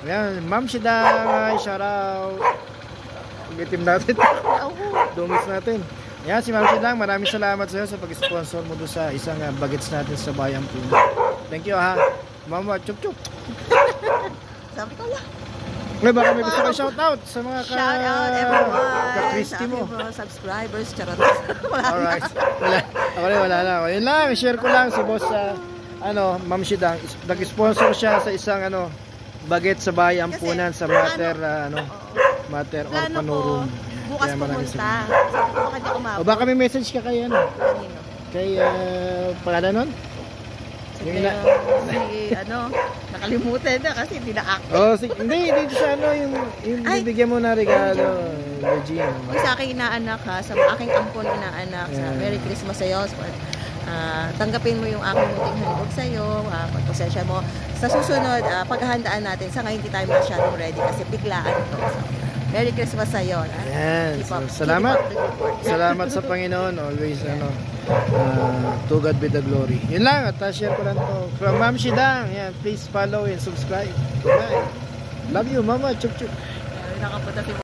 Ayan, Ma'am Shidang, shout out. Itim natin. Dumis natin. Ayan, si Ma'am Shidang, maraming salamat sa iyo sa pag-sponsor mo doon sa isang bagets natin sa Bayan Puno. Thank you ha. Mama, chup chup. Sabi ko lang. May baka may gusto ko shout out sa mga Shout out everyone. ka-Christy mo. Subscribers, charot. Alright. Wala na. Yun lang, share ko lang si boss Ma'am Shidang. Nag-sponsor siya sa isang baget sa Bayan Punan sa Mater Mater Orphan Room. Bukas pumunta. Sabi ko baka di umabot. O baka may message ka kay Kanino? Kay pangalan nun? Nakalimutan na kasi hindi na-act. Hindi siya yung bibigyan mo na regalo, Regine. Sa aking inaanak sa aking ampon inaanak, sa Merry Christmas sa'yo. Tanggapin mo yung aking munting handog sa'yo, pagpasensya mo. Sa susunod, paghahandaan natin, sa ngayon hindi tayo masyadong ready kasi biglaan ito. So, Merry Christmas sa'yo. Ayan, salamat. Salamat sa Panginoon, always to God be the glory. Yun lang, at share ko lang to from Ma'am Shidang. Yan, please follow and subscribe. Bye. Love you, Mama. Chup chup. Nakapunta